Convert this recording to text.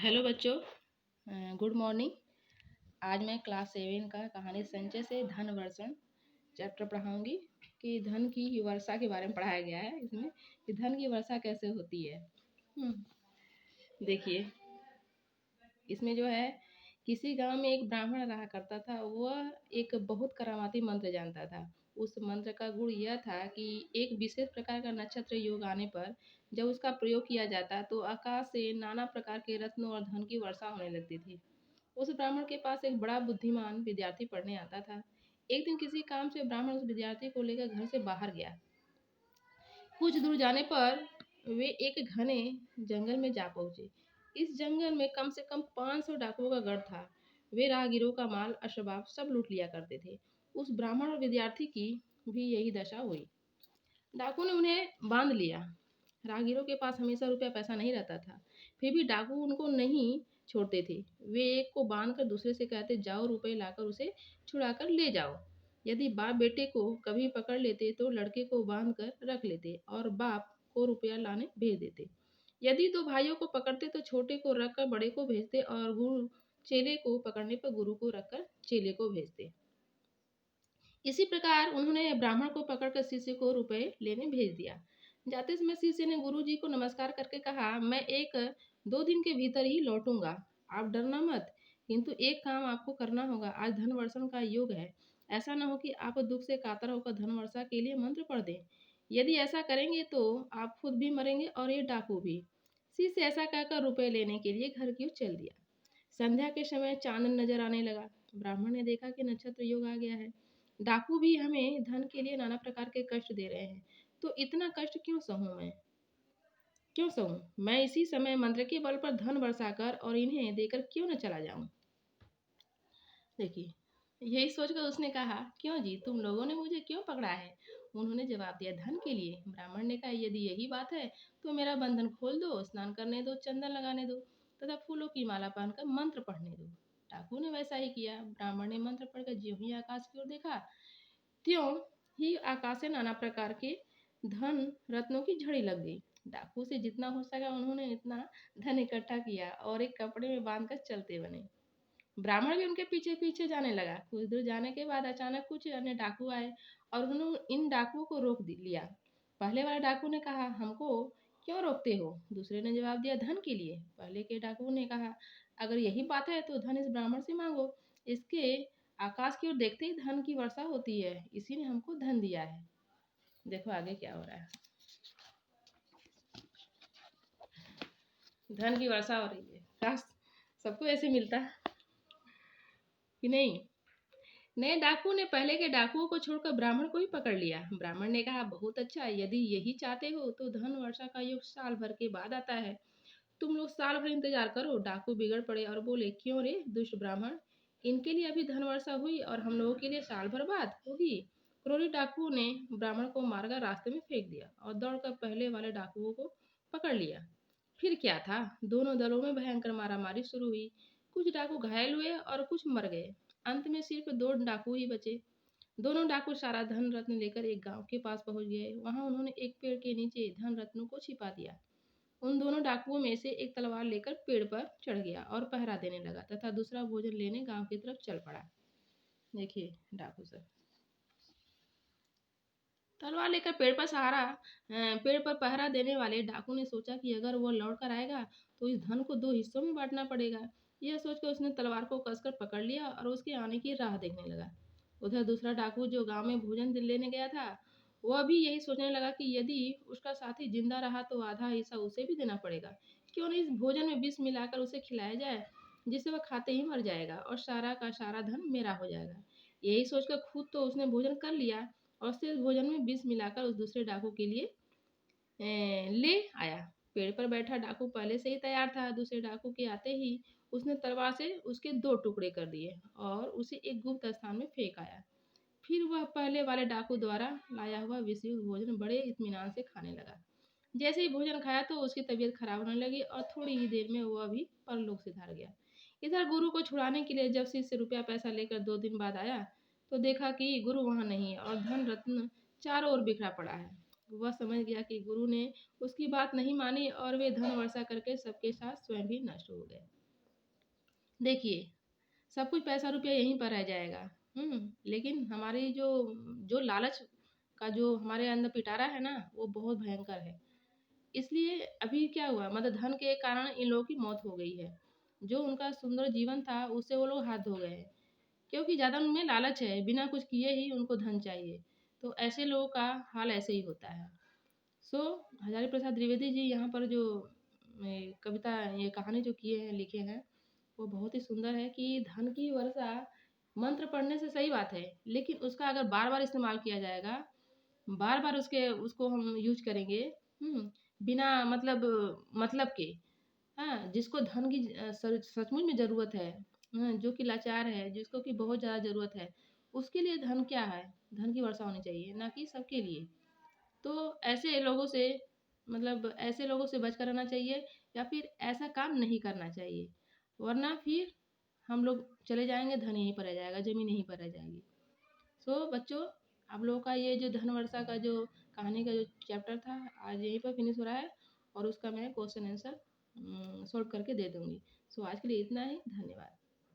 Hello बच्चों, good morning. आज मैं क्लास 7 का कहानी संचय से धन वर्षण चैप्टर पढ़ाऊंगी कि धन की वर्षा के बारे में पढ़ाया गया है इसमें कि धन की वर्षा कैसे होती है। देखिए, इसमें जो है किसी गांव में एक ब्राह्मण रहा करता था। वह एक बहुत करामाती मंत्र जानता था। उस मंत्र का गुण यह था कि एक विशेष प्रकार का नक्षत्र योग आने पर जब उसका प्रयोग किया जाता तो आकाश से नाना प्रकार के रत्नों और धन की वर्षा होने लगती थी। उस ब्राह्मण के पास एक बड़ा बुद्धिमान विद्यार्थी पढ़ने आता था। एक दिन किसी काम से ब्राह्मण उस विद्यार्थी को लेकर घर से बाहर गया। कुछ दूर जाने पर वे एक घने जंगल में जा पहुंचे। इस जंगल में कम से कम 500 डाकुओं का गढ़ था। वे राहगीरों का माल अशबाब सब लूट लिया करते थे। उस ब्राह्मण और विद्यार्थी की भी यही दशा हुई। डाकू ने उन्हें बांध लिया। राहगीरों के पास हमेशा रुपया पैसा नहीं रहता था, फिर भी डाकू उनको नहीं छोड़ते थे। वे एक को बांधकर दूसरे से कहते, जाओ रुपए लाकर उसे छुड़ाकर ले जाओ। यदि बाप बेटे को कभी पकड़ लेते तो लड़के को बांध कर रख लेते और बाप को रुपया लाने भेज देते। यदि दो भाइयों को पकड़ते तो छोटे को रखकर बड़े को भेजते और गुरु चेले को पकड़ने पर गुरु को रखकर चेले को भेजते। इसी प्रकार उन्होंने ब्राह्मण को पकड़कर शिष्य को रुपए लेने भेज दिया। जाते समय शिष्य ने गुरु जी को नमस्कार करके कहा, मैं 1-2 दिन के भीतर ही लौटूंगा, आप डरना मत। किंतु एक काम आपको करना होगा, आज धन वर्षण का योग है। ऐसा न हो कि आप दुख से कातर होकर धन वर्षा के लिए मंत्र पढ़ दें। यदि ऐसा करेंगे तो आप खुद भी मरेंगे और ये डाकू भी। शिष्य ऐसा कहकर रुपए लेने के लिए घर की ओर चल दिया। संध्या के समय चांद नजर आने लगा। ब्राह्मण ने देखा कि नक्षत्र योग आ गया है। डाकू भी हमें धन के लिए नाना प्रकार के कष्ट दे रहे हैं, तो इतना कष्ट क्यों सहूं मैं इसी समय मंत्र के बल पर धन बरसाकर और इन्हें देकर क्यों न चला जाऊं। देखिए, यही सोचकर उसने कहा, क्यों जी, तुम लोगों ने मुझे क्यों पकड़ा है। उन्होंने जवाब दिया, धन के लिए। ब्राह्मण ने कहा, यदि यही बात है तो मेरा बंधन खोल दो, स्नान करने दो, चंदन लगाने दो तथा फूलों की माला पहनकर मंत्र पढ़ने दो। डाकू ने वैसा ही किया। ब्राह्मण ने मंत्र पढ़कर ज्यों ही आकाश की ओर देखा, त्यों ही आकाश से नाना प्रकार के धन रत्नों की झड़ी लग गई। डाकू से जितना हो सका उन्होंने इतना धन इकट्ठा किया और एक कपड़े में बांधकर चलते बने। ब्राह्मण भी उनके पीछे पीछे जाने लगा। कुछ दूर जाने के बाद अचानक कुछ अन्य डाकू आए और उन्होंने इन डाकुओं को रोक लिया। पहले वाले डाकू ने कहा, हमको क्यों रोकते हो। दूसरे ने जवाब दिया, धन के लिए। पहले के डाकू ने कहा, अगर यही बात है तो धन इस ब्राह्मण से मांगो। इसके आकाश की ओर देखते ही धन की वर्षा होती है, इसी ने हमको धन दिया है। देखो आगे क्या हो रहा है। धन की वर्षा हो रही है। काश सबको ऐसे मिलता कि नहीं। नए डाकू ने पहले के डाकुओं को छोड़कर ब्राह्मण को ही पकड़ लिया। ब्राह्मण ने कहा, बहुत अच्छा, यदि यही चाहते हो तो धन वर्षा का योग साल भर के बाद आता है। तुम लोग साल भर इंतजार करो। डाकू बिगड़ पड़े और बोले, क्यों रे दुष्ट ब्राह्मण, इनके लिए अभी धन वर्षा हुई और हम लोगों के लिए साल भर बाद होगी। क्रोधी डाकू ने ब्राह्मण को मारकर रास्ते में फेंक दिया और दौड़कर पहले वाले डाकुओं को पकड़ लिया। फिर क्या था, दोनों दलों में भयंकर मारामारी शुरू हुई। कुछ डाकू घायल हुए और कुछ मर गए। अंत में सिर्फ 2 डाकू ही बचे। दोनों डाकू सारा धन रत्न लेकर एक गांव के पास पहुंच गए। वहां उन्होंने एक पेड़ के नीचे धन रत्नों को छिपा दिया। उन दोनों डाकुओं में से एक तलवार लेकर पेड़ पर चढ़ गया और पहरा देने लगा तथा दूसरा भोजन लेने गांव की तरफ चल पड़ा। देखिए, डाकू सब तलवार लेकर पेड़ पर पहरा देने वाले डाकू ने सोचा कि अगर वो लौट कर आएगा तो इस धन को 2 हिस्सों में बांटना पड़ेगा। यह सोचकर उसने तलवार को कसकर पकड़ लिया और उसके आने की राह देखने लगा। उधर दूसरा डाकू जो गांव में भोजन लेने गया था, वह भी यही सोचने लगा कि यदि उसका साथी जिंदा रहा तो आधा हिस्सा उसे भी देना पड़ेगा। क्यों नहीं इस भोजन में विष मिलाकर उसे खिलाया जाए, जिससे वह खाते ही मर जाएगा और सारा का सारा धन मेरा हो जाएगा। यही सोचकर खुद तो उसने भोजन कर लिया और शेष भोजन में विष मिलाकर उस दूसरे डाकू के लिए ले आया। पेड़ पर बैठा डाकू पहले से ही तैयार था। दूसरे डाकू के आते ही उसने तलवार से उसके 2 टुकड़े कर दिए और उसे एक गुप्त स्थान में फेंक आया। फिर वह पहले वाले डाकू द्वारा लाया हुआ विषयुक्त भोजन बड़े इत्मीनान से खाने लगा। जैसे ही भोजन खाया तो उसकी तबीयत खराब होने लगी और थोड़ी ही देर में वह भी परलोक सिधार गया। इधर गुरु को छुड़ाने के लिए जब शिष्य रुपया पैसा लेकर 2 दिन बाद आया तो देखा कि गुरु वहां नहीं और धन रत्न चारों ओर बिखरा पड़ा है। वह समझ गया कि गुरु ने उसकी बात नहीं मानी और वे धन वर्षा करके सबके साथ स्वयं भी नष्ट हो गए। देखिए, सब कुछ पैसा रुपया यहीं पर रह जाएगा। लेकिन हमारी जो जो लालच का जो हमारे अंदर पिटारा है ना, वो बहुत भयंकर है। इसलिए अभी क्या हुआ, मतलब धन के कारण इन लोगों की मौत हो गई है। जो उनका सुंदर जीवन था, उससे वो लोग हाथ धो गए हैं। क्योंकि ज़्यादा उनमें लालच है, बिना कुछ किए ही उनको धन चाहिए। तो ऐसे लोगों का हाल ऐसे ही होता है। सो हजारी प्रसाद द्विवेदी जी यहाँ पर जो कविता, ये कहानी जो किए हैं, लिखे हैं, वो बहुत ही सुंदर है कि धन की वर्षा मंत्र पढ़ने से सही बात है, लेकिन उसका अगर बार बार इस्तेमाल किया जाएगा, बार बार उसको हम यूज करेंगे, बिना मतलब के, हाँ, जिसको धन की सचमुच में ज़रूरत है, जो कि लाचार है, जिसको कि बहुत ज़्यादा ज़रूरत है, उसके लिए धन क्या है, धन की वर्षा होनी चाहिए, ना कि सबके लिए। तो ऐसे लोगों से, ऐसे लोगों से बच कर रहना चाहिए, या फिर ऐसा काम नहीं करना चाहिए, वरना फिर हम लोग चले जाएंगे, धन यहीं पर रह जाएगा, ज़मीन यहीं पर रह जाएगी। सो बच्चों, आप लोगों का ये जो धन वर्षा का जो कहानी का जो चैप्टर था, आज यहीं पर फिनिश हो रहा है, और उसका मैं क्वेश्चन आंसर सॉल्व करके दे दूंगी। सो आज के लिए इतना ही, धन्यवाद।